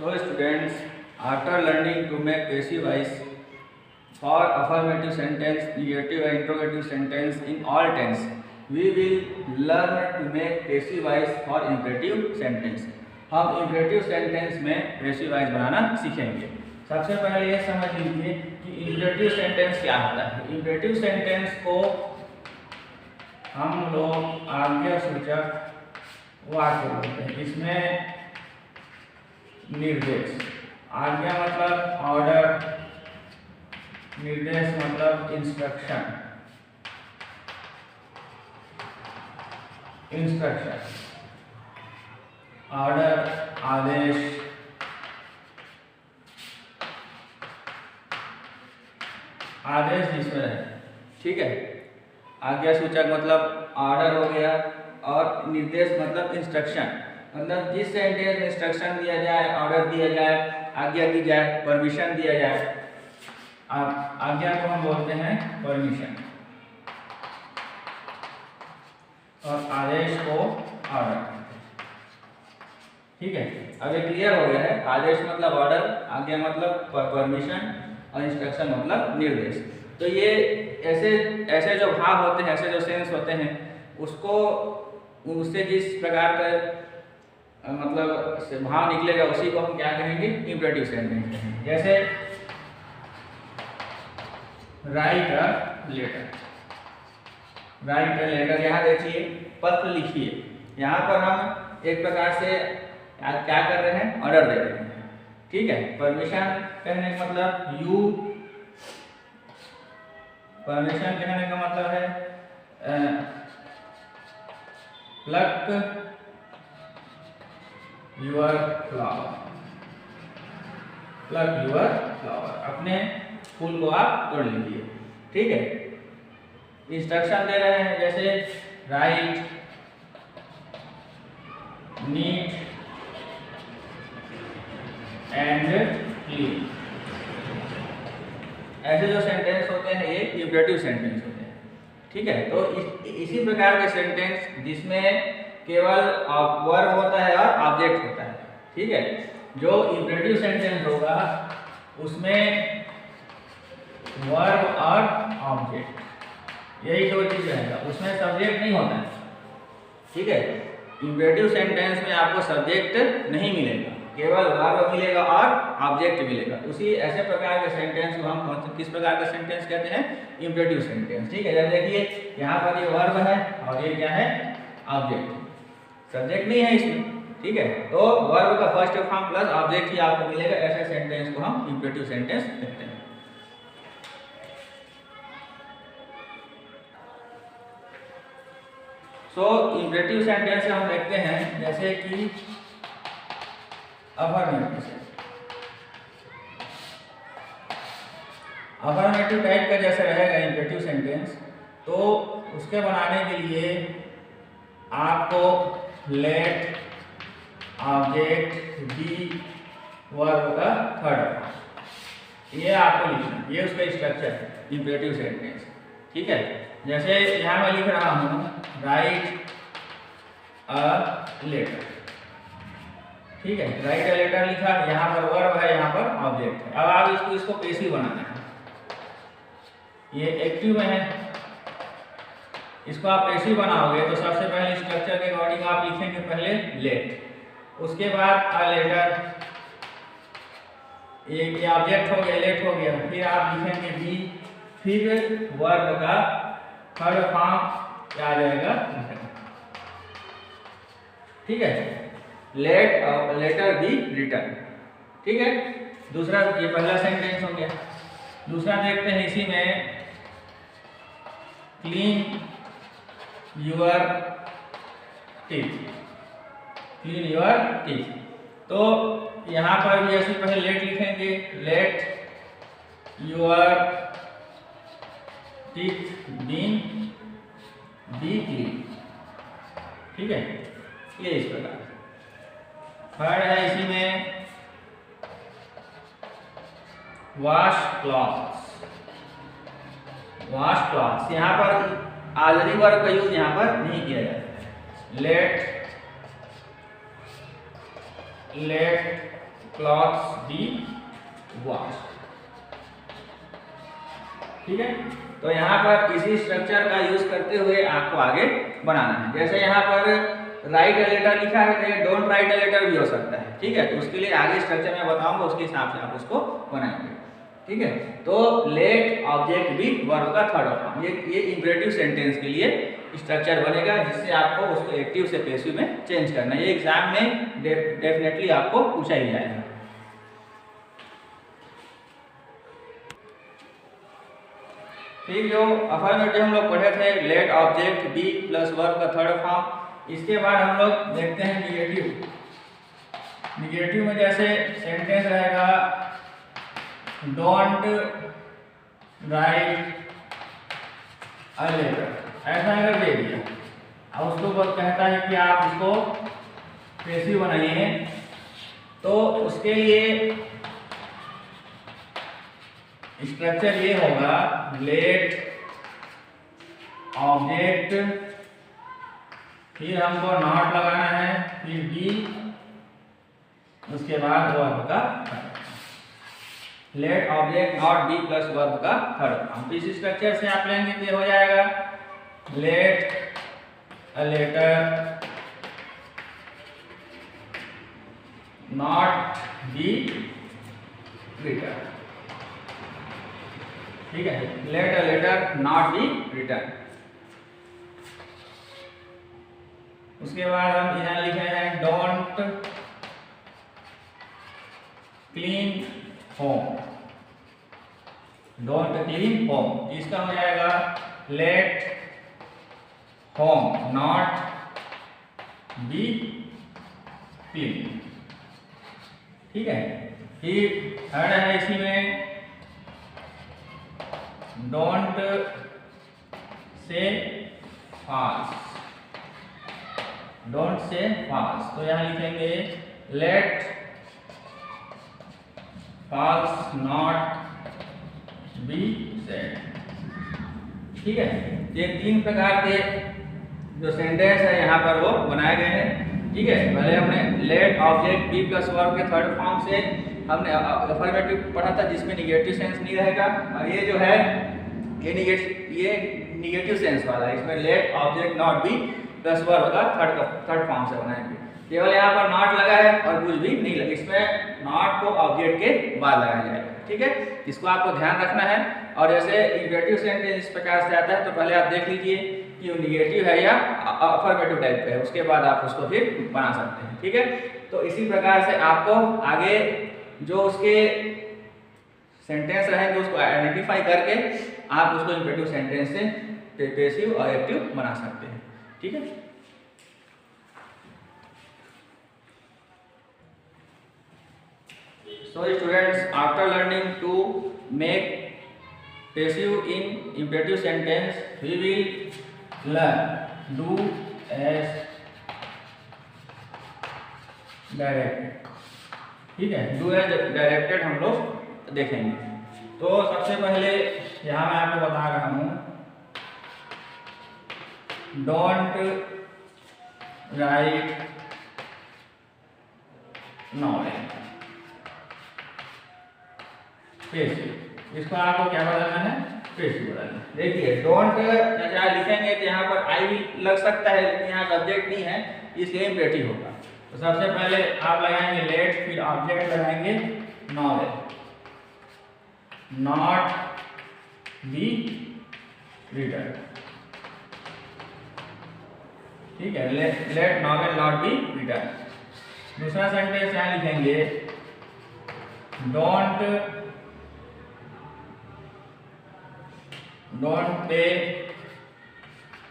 So students, after learning to make passive voice for affirmative sentence, negative and interrogative sentence in all tense, we will learn to make passive voice for imperative sentence. हम imperative sentence में passive voice बनाना सीखेंगे। सबसे पहले ये समझ लीजिए कि imperative sentence क्या होता है। imperative sentence को हम लोग आज्ञा सूचक वाक्य बोलते हैं। इसमें निर्देश, आज्ञा मतलब ऑर्डर, निर्देश मतलब इंस्ट्रक्शन, ऑर्डर आदेश, जिसमें है, ठीक है। आज्ञा सूचक मतलब ऑर्डर हो गया और निर्देश मतलब इंस्ट्रक्शन, मतलब जिस सेंटेंस में इंस्ट्रक्शन दिया जाए, ऑर्डर दिया जाए, आज्ञा दी जाए, परमिशन दिया जाए। आज्ञा को हम बोलते हैं परमिशन और आदेश को ऑर्डर, ठीक है। अब ये क्लियर हो गया है। आदेश मतलब ऑर्डर, आज्ञा मतलब परमिशन और इंस्ट्रक्शन मतलब निर्देश। तो ये ऐसे जो भाव होते हैं, ऐसे जो सेंस होते हैं, उसको उससे जिस प्रकार का मतलब भाव निकलेगा उसी को हम क्या कहेंगे, इंपरेटिव सेंटेंस कहेंगे। जैसे write a letter, write a letter, यहाँ देखिए पत्र लिखिए। यहाँ पर हम एक प्रकार से क्या कर रहे हैं, ऑर्डर दे रहे हैं, ठीक है। परमिशन कहने का मतलब परमिशन कहने का मतलब है pluck your flower, pluck your flower, अपने फूल को आप तोड़ लीजिए, ठीक है। इंस्ट्रक्शन दे रहे हैं, जैसे राइट, नीट एंड क्लीन। ऐसे जो सेंटेंस होते हैं ये इंपरेटिव सेंटेंस होते हैं, ठीक है। तो इसी प्रकार के सेंटेंस जिसमें केवल वर्ब होता है और ऑब्जेक्ट होता है, ठीक है। जो इंपरेटिव सेंटेंस होगा उसमें वर्ब और ऑब्जेक्ट, यही दो चीज रहेगा, उसमें सब्जेक्ट नहीं होता है, ठीक है। इंपरेटिव सेंटेंस में आपको सब्जेक्ट नहीं मिलेगा, केवल वर्ब मिलेगा और ऑब्जेक्ट मिलेगा। उसी ऐसे प्रकार के सेंटेंस को हम किस प्रकार का सेंटेंस कहते हैं, इंपरेटिव सेंटेंस, ठीक है। जब देखिए यहाँ पर ये वर्ब है और ये क्या है, ऑब्जेक्ट, सब्जेक्ट नहीं है इसमें, ठीक है। तो वर्ब का फर्स्ट फॉर्म प्लस ऑब्जेक्ट ही आपको मिलेगा। ऐसे सेंटेंस को हम इंपरेटिव सेंटेंस कहते हैं। सो इंपरेटिव सेंटेंस हम देखते हैं, जैसे कि अफर्मेटिव टाइप का जैसे रहेगा इंपरेटिव सेंटेंस, तो उसके बनाने के लिए आपको लेट, ऑब्जेक्ट, बी, वर्ब का थर्ड फॉर्म, ये आपको लिखना, ये उसका स्ट्रक्चर है इंपरेटिव सेंटेंस, ठीक है। जैसे यहाँ मैं लिख रहा हूँ राइट अ लेटर, ठीक है। राइट अ लेटर लिखा, यहाँ पर वर्ब है, यहाँ पर ऑब्जेक्ट है। अब आप इसको पेसिव बनाना है, ये एक्टिव में है, इसको आप पेसिव बनाओगे तो सबसे पहले स्ट्रक्चर के अकॉर्डिंग आप लिखेंगे पहले लेट, उसके बाद अ लेटर, ये ऑब्जेक्ट हो गया, लेट हो गया, फिर आप लिखेंगे बी, फिर वर्ब का थर्ड फॉर्म क्या आ जाएगा, ठीक है। लेट और लेटर बी रिटर्न, ठीक है। दूसरा, ये पहला सेंटेंस हो गया। दूसरा देखते हैं इसी में, clean your teeth, clean your teeth. तो यहाँ पर भी ऐसे पहले लेट लिखेंगे, let your teeth B clean, ठीक है। ये इस प्रकार। थर्ड है इसी में वॉश क्लॉथ्स, वॉश क्लॉथ्स, यहाँ पर ऑलरेडी वर्ब का यूज यहाँ पर नहीं किया जाता है। Let clothes be washed. ठीक है, तो यहाँ पर इसी स्ट्रक्चर का यूज करते हुए आपको आगे बनाना है। जैसे यहाँ पर राइट अ लेटर लिखा है, तो ये डोंट राइट अ लेटर भी हो सकता है। ठीक है, तो उसके लिए आगे स्ट्रक्चर मैं बताऊंगा, उसके हिसाब से आप उसको बनाएंगे। ठीक है, तो लेट ऑब्जेक्ट बी वर्ब का थर्ड फॉर्म, ये इंपरेटिव सेंटेंस के लिए स्ट्रक्चर बनेगा, जिससे आपको उसको एक्टिव से पैसिव में चेंज करना है। ये एग्जाम में डेफिनेटली आपको पूछा ही जाएगा। फिर जो अफर्मेटिव हम लोग पढ़े थे, let object be plus verb का थर्ड फॉर्म। इसके बाद हम लोग देखते हैं निगेटिव। निगेटिव में जैसे सेंटेंस रहेगा डोंट राइट अ लेटर, ऐसा अगर दे दिया और उसको कहता है कि आप इसको पैसिव बनाइए, तो उसके लिए स्ट्रक्चर ये होगा लेट ऑब्जेक्ट, फिर हमको नॉट लगाना है, फिर बी, उसके बाद वर्ब का let object not be plus verb का थर्ड फॉर्म। इस स्ट्रक्चर से आप लेंगे तो हो जाएगा let a letter not be return. ठीक है, let a letter not be return. उसके बाद हम यहाँ लिखे हैं don't clean home, don't clean home, इसका हो जाएगा let home not be clean. ठीक है, फिर थर्ड है इसी में don't say false, don't say false, तो यहाँ लिखेंगे let false not be said. ठीक है, ये तीन प्रकार के जो सेंटेंस है यहाँ पर वो बनाए गए हैं। ठीक है, पहले हमने let object be plus verb के थर्ड फॉर्म से हमने अफर्मेटिव पढ़ा था, जिसमें निगेटिव सेंस नहीं रहेगा, और ये जो है ये निगेटिव सेंस वाला है। इसमें let object not be plus verb का थर्ड फॉर्म से बनाएंगे। केवल यहाँ पर नॉट लगा है और कुछ भी नहीं लगा, इसमें नॉट को ऑब्जेक्ट के बाद लगाया जाएगा। ठीक है, इसको आपको ध्यान रखना है। और जैसे इंपरेटिव सेंटेंस इस प्रकार से आता है, तो पहले आप देख लीजिए कि वो निगेटिव है या अफर्मेटिव टाइप का है, उसके बाद आप उसको फिर बना सकते हैं। ठीक है, तो इसी प्रकार से आपको आगे जो उसके सेंटेंस रहेंगे उसको आइडेंटिफाई करके आप उसको इंपरेटिव सेंटेंस से पैसिव और एक्टिव बना सकते हैं। ठीक है, so students, after learning to make passive in imperative sentence, we will learn do as directed। ठीक है, do as directed हम लोग देखेंगे। तो सबसे पहले यहाँ मैं आपको बता रहा हूँ डोंट राइट नॉलेज पैसिव, इसको आपको क्या बदलना है, पैसिव बदलना है। देखिए डोंट जहाँ लिखेंगे तो यहाँ पर आई भी लग सकता है, लेकिन यहाँ सब्जेक्ट नहीं है, इसलिए इंपरेटिव होगा। तो सबसे पहले आप लगाएंगे लेट, फिर ऑब्जेक्ट लगाएंगे नॉलेज नॉट बी रिटर्न। ठीक है, let novel not be return. दूसरा सेंटेंस यहाँ लिखेंगे don't pay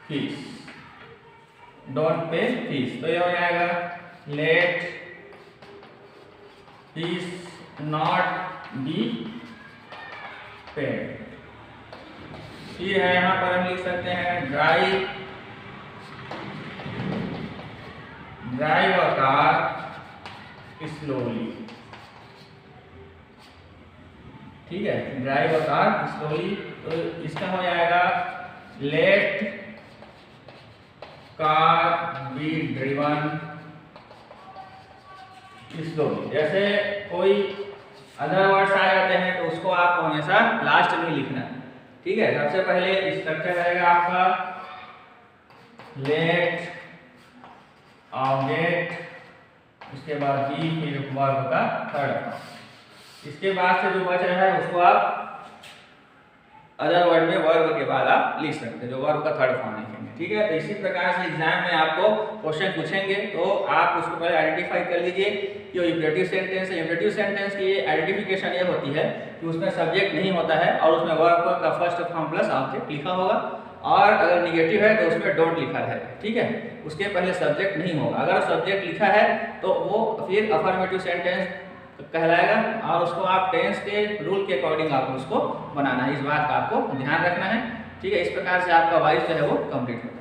fees, don't pay fees, तो ये हो जाएगा let fees not be paid. फिर है यहाँ पर हम लिख सकते हैं ड्राइव अ कार स्लोली। ठीक है, ड्राइव अ कार स्लोली, तो इसका हो जाएगा लेट कार बी ड्रिवन इसको भी जैसे कोई अदर वर्ड्स आ जाते हैं तो उसको आपको हमेशा लास्ट में लिखना है। ठीक है, सबसे पहले स्ट्रक्चर रहेगा आपका लेट ऑब्जेक्ट, उसके बाद बी, फिर वर्ब का थर्ड फॉर्म। इसके बाद से जो बच रहा है उसको आप अदर वर्ड में वर्ब के बाद आप लिख सकते हैं, जो वर्ब का थर्ड फॉर्म लिखेंगे। ठीक है, तो इसी प्रकार से एग्जाम में आपको क्वेश्चन पूछेंगे तो आप उसको पहले आइडेंटिफाई कर लीजिए कि वो इंपरेटिव सेंटेंस है। इंपरेटिव सेंटेंस की आइडेंटिफिकेशन ये होती है कि उसमें सब्जेक्ट नहीं होता है और उसमें वर्ब का फर्स्ट फॉर्म प्लस ऑब्जेक्ट लिखा होगा, और अगर निगेटिव है तो उसमें डोंट लिखा रहेगा। ठीक है, उसके पहले सब्जेक्ट नहीं होगा। अगर सब्जेक्ट लिखा है तो वो फिर अफर्मेटिव सेंटेंस कहलाएगा, और उसको आप टेंस के रूल के अकॉर्डिंग आपको उसको बनाना है। इस बात का आपको ध्यान रखना है। ठीक है, इस प्रकार से आपका वाइस जो है वो कंप्लीट होता है।